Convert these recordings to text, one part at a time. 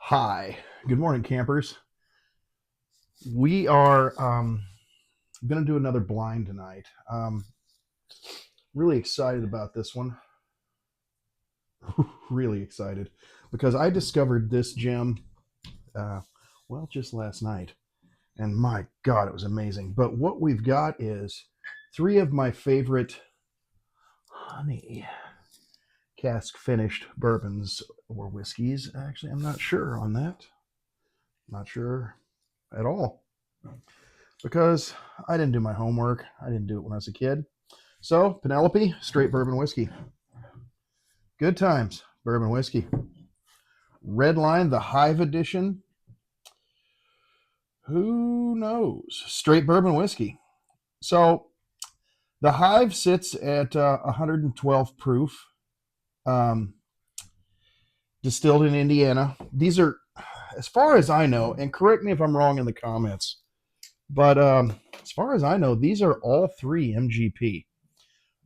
Hi, good morning, campers. We are going to do another blind tonight. Really excited about this one. Really excited because I discovered this gem, uh, just last night, and my God, it was amazing. But what we've got is three of my favorite honey cask finished bourbons or whiskeys. Actually, I'm not sure on that. Not sure at all because I didn't do my homework. I didn't do it when I was a kid. So, Penelope, straight bourbon whiskey. Good times, bourbon whiskey. Red Line, the Hive Edition. Who knows? Straight bourbon whiskey. So, the Hive sits at 112 proof, um, distilled in Indiana. These are, as far as I know, and correct me if I'm wrong in the comments, but as far as I know, these are all three MGP.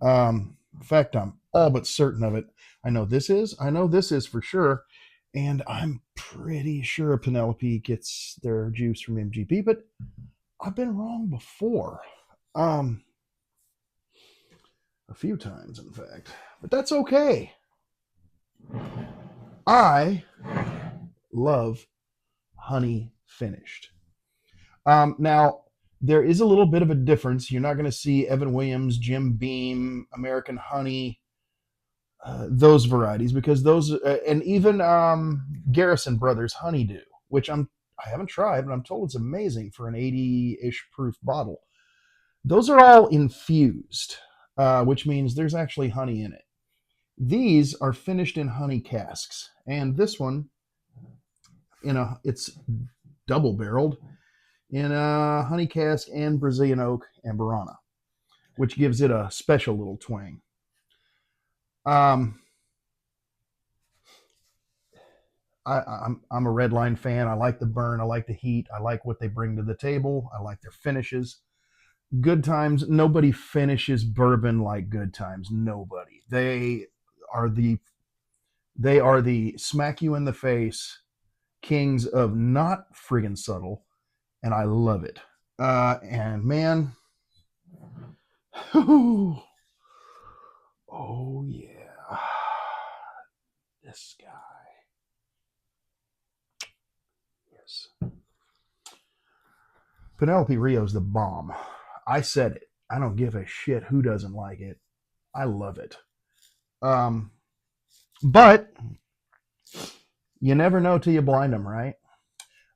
In fact, I'm all but certain of it. I know this is. I know this is for sure. And I'm pretty sure Penelope gets their juice from MGP, but I've been wrong before. Um, a few times, in fact. But that's okay. I love honey finished. Now, there is a little bit of a difference. You're not going to see Evan Williams, Jim Beam, American Honey, those varieties because those and even Garrison Brothers Honeydew, which I haven't tried, but I'm told it's amazing for an 80-ish proof bottle. Those are all infused, which means there's actually honey in it. These are finished in honey casks, and this one it's double barreled in a honey cask and Brazilian oak and Burana, which gives it a special little twang. Um, I'm a Red Line fan. I like the burn. I like the heat. I like what they bring to the table. I like their finishes. Good Times. Nobody finishes bourbon like Good Times. Nobody. Are the they are the smack you in the face kings of not friggin' subtle, and I love it. And man, oh yeah, this guy. Yes, Penelope Rio's the bomb. I said it. I don't give a shit who doesn't like it. I love it. Um, but you never know till you blind them, right?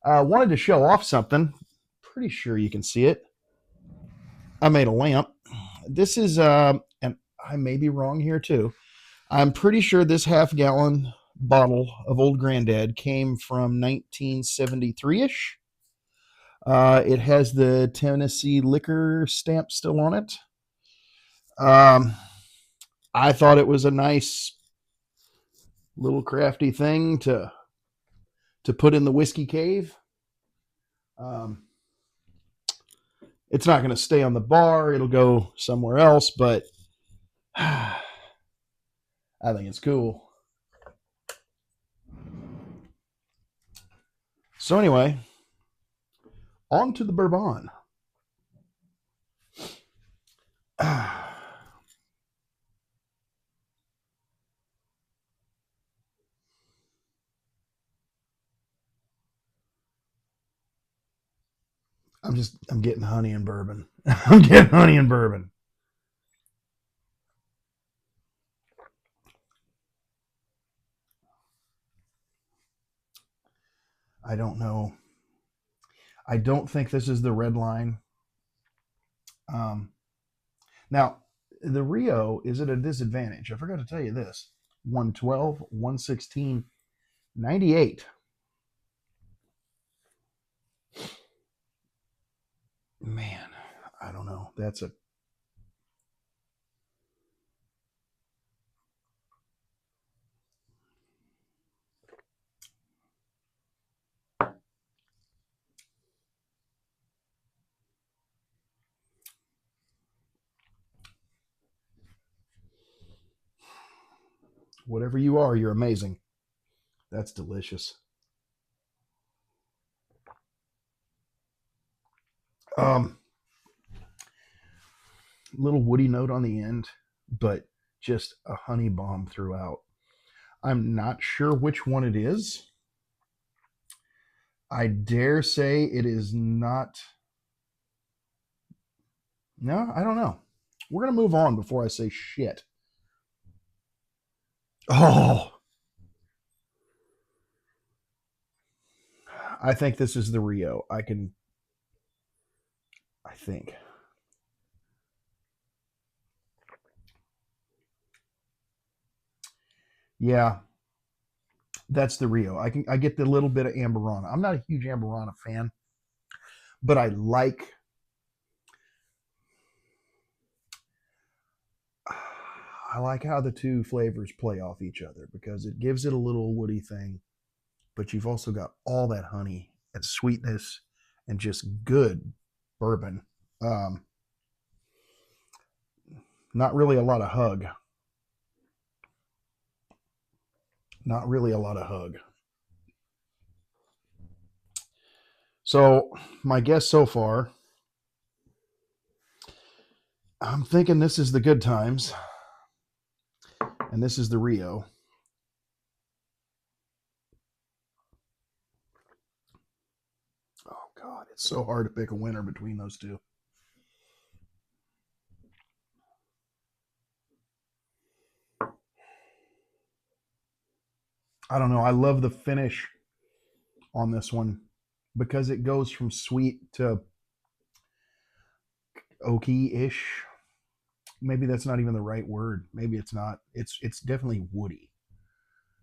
Wanted to show off something. Pretty sure you can see it. I made a lamp. This is, and I may be wrong here too. I'm pretty sure this half-gallon bottle of Old Granddad came from 1973 ish. It has the Tennessee liquor stamp still on it. Um, I thought it was a nice little crafty thing to put in the whiskey cave. Um, it's not going to stay on the bar; it'll go somewhere else. But I think it's cool. So anyway, on to the Bourbon. I'm getting honey and bourbon. I'm getting honey and bourbon. I don't know. I don't think this is the red line. Um, Now, the Rio is at a disadvantage. I forgot to tell you this: 112, 116, 98. Man, I don't know. That's a whatever you are, you're amazing. That's delicious. Um, little woody note on the end, but just a honey bomb throughout. I'm not sure which one it is. I dare say it is not. No, I don't know. We're going to move on before I say shit. Oh, I think this is the Rio. I think. Yeah, that's the Rio. I get the little bit of Amberana. I'm not a huge Amberana fan, but I like how the two flavors play off each other because it gives it a little woody thing, but you've also got all that honey and sweetness and just good bourbon. Um, not really a lot of hug. Not really a lot of hug. So my guess so far, I'm thinking this is the good times, and this is the Rio. Oh God, it's so hard to pick a winner between those two. I don't know. I love the finish on this one because it goes from sweet to oaky-ish. Maybe that's not even the right word. Maybe it's not. It's definitely woody.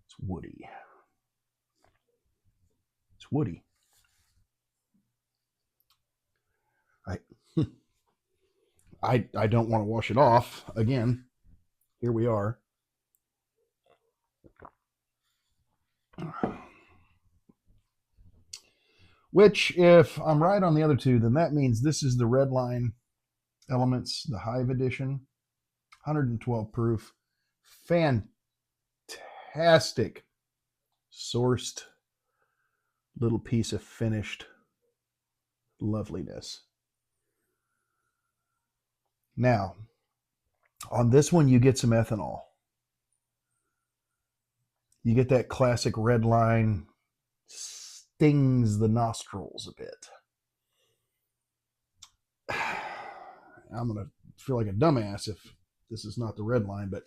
It's woody. It's woody. I I don't want to wash it off again. Here we are. Which, if I'm right on the other two, then that means this is the red line elements, the Hive edition, 112 proof, fantastic sourced little piece of finished loveliness. Now, on this one, you get some ethanol. You get that classic red line, stings the nostrils a bit. I'm going to feel like a dumbass if this is not the red line, but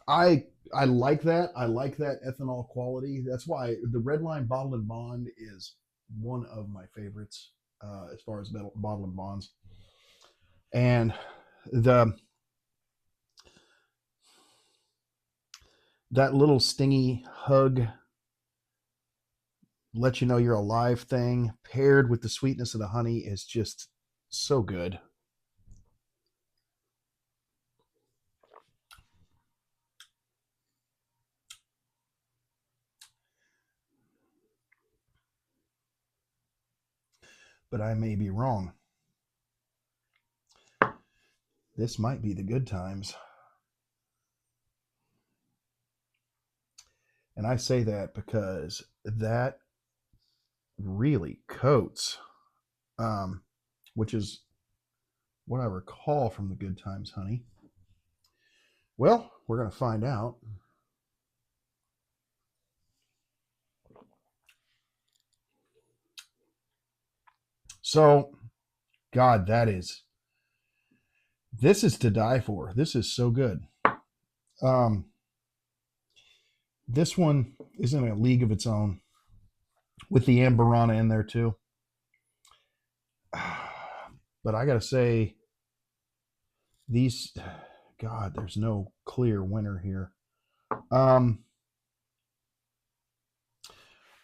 I like that. I like that ethanol quality. That's why the red line bottle and bond is one of my favorites as far as bottle and bonds. And the that little stingy hug, let you know you're alive thing, paired with the sweetness of the honey, is just so good. But I may be wrong. This might be the good times. And I say that because that really coats, um, which is what I recall from the good times, honey. Well, we're going to find out. So, God, this is to die for. This is so good. Um, this one is in a league of its own with the Amberana in there too. But I got to say, these, God, there's no clear winner here. Um,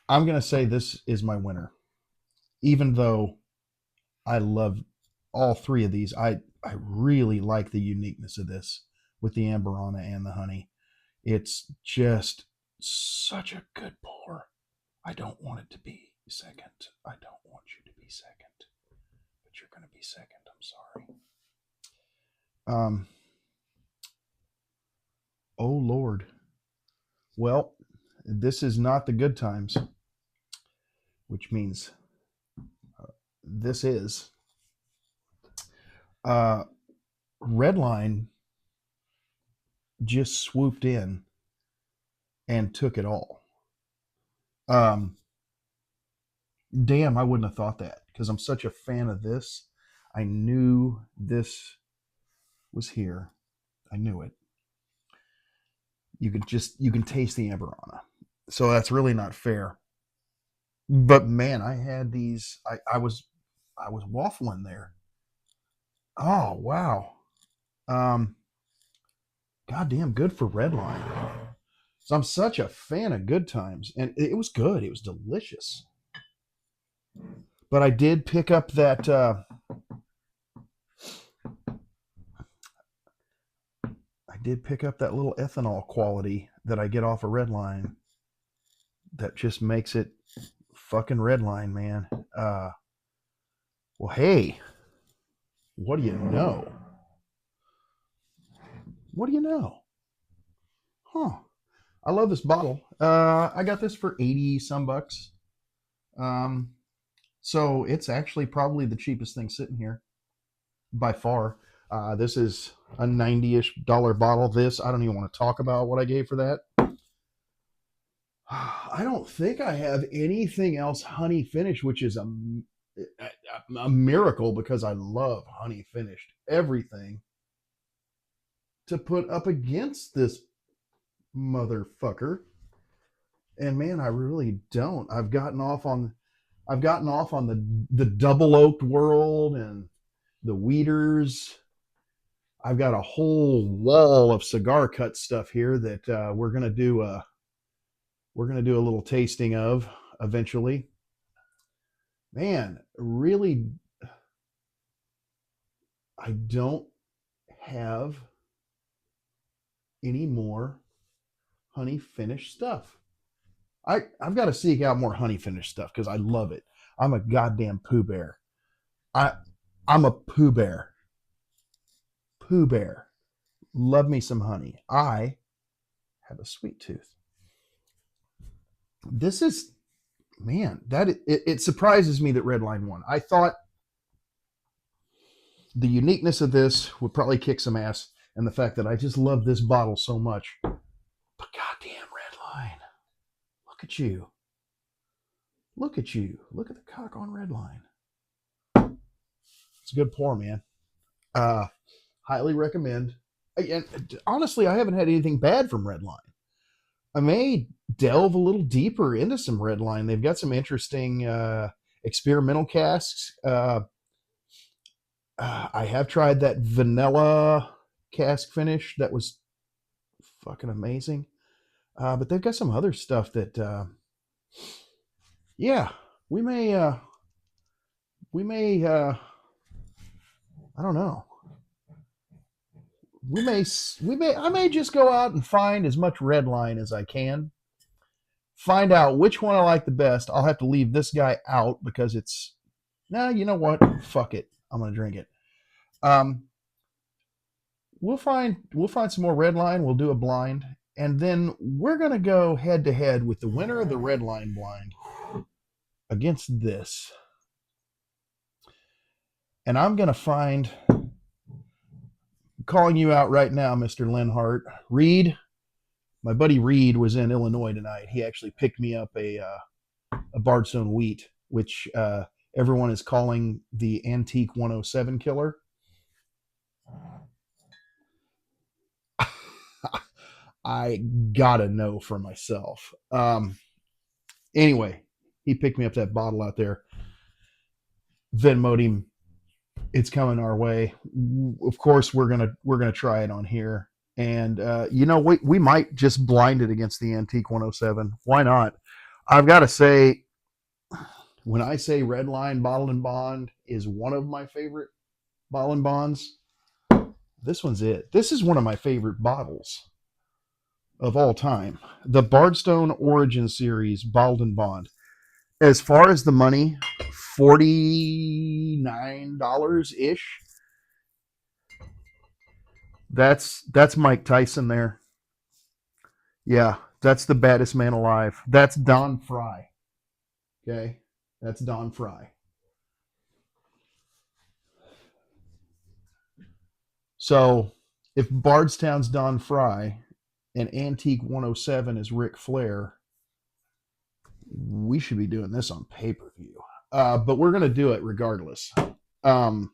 I'm going to say this is my winner, even though I love all three of these. I really like the uniqueness of this with the Amberana and the honey. It's just such a good pour. I don't want it to be second. I don't want you to be second, but you're going to be second. I'm sorry. Oh Lord. Well, this is not the good times, which means this is. Uh, Redline just swooped in and took it all. Um, Damn, I wouldn't have thought that because I'm such a fan of this. I knew this was here. I knew it. You can taste the Amberana. So that's really not fair. But man, I had these. I was waffling there. Oh wow. Um, Goddamn good for Redline. So I'm such a fan of Good Times, and it was good. It was delicious. But I did pick up that. I did pick up that little ethanol quality that I get off a Redline. That just makes it fucking Redline, man. Well, hey, what do you know? What do you know? Huh? I love this bottle. I got this for 80 some bucks. Um, so it's actually probably the cheapest thing sitting here by far. This is a 90-ish dollar bottle. This, I don't even want to talk about what I gave for that. I don't think I have anything else honey finished, which is a miracle because I love honey finished everything to put up against this motherfucker. And man, I really don't. I've gotten off on the double oaked world and the weeders. I've got a whole wall of cigar cut stuff here that we're gonna do a little tasting of eventually. Man, really, I don't have any more honey finished stuff. I've got to seek out more honey finished stuff because I love it. I'm a goddamn poo bear. I I'm a poo bear. Pooh Bear. Love me some honey. I have a sweet tooth. This is, man, it surprises me that Redline won. I thought the uniqueness of this would probably kick some ass, and the fact that I just love this bottle so much. But goddamn Redline, look at you. Look at you. Look at the cock on Redline. It's a good pour, man. Uh, Highly recommend. And honestly, I haven't had anything bad from Redline. I may delve a little deeper into some Redline. They've got some interesting experimental casks. I have tried that vanilla cask finish. That was fucking amazing. But they've got some other stuff that, yeah, we may, I don't know. I may just go out and find as much Redline as I can. Find out which one I like the best. I'll have to leave this guy out because it's, nah, you know what? Fuck it. I'm going to drink it. Um, we'll find some more Redline. We'll do a blind, and then we're gonna go head to head with the winner of the Redline blind against this. And I'm gonna find, calling you out right now, Mr. Lenhart. Reed, my buddy Reed was in Illinois tonight. He actually picked me up a Bardstone Wheat, which everyone is calling the Antique 107 killer. I gotta know for myself. Anyway, he picked me up that bottle out there. Venmoed him. It's coming our way. Of course, we're gonna try it on here, and we might just blind it against the Antique 107. Why not? I've got to say, when I say Redline Bottled and Bond is one of my favorite bottle and bonds, this one's it. This is one of my favorite bottles of all time. The Bardstone Origin Series Bottled and Bond. As far as the money, $49 ish. That's Mike Tyson there. Yeah, that's the baddest man alive. That's Don Fry. Okay, that's Don Fry. So if Bardstown's Don Fry and Antique 107 is Ric Flair, we should be doing this on pay-per-view. But we're going to do it regardless. Um,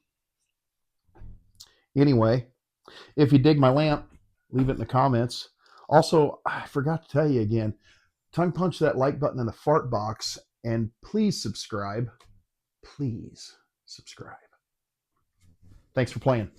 anyway, if you dig my lamp, leave it in the comments. Also, I forgot to tell you again, tongue punch that like button in the fart box, and please subscribe. Please subscribe. Thanks for playing.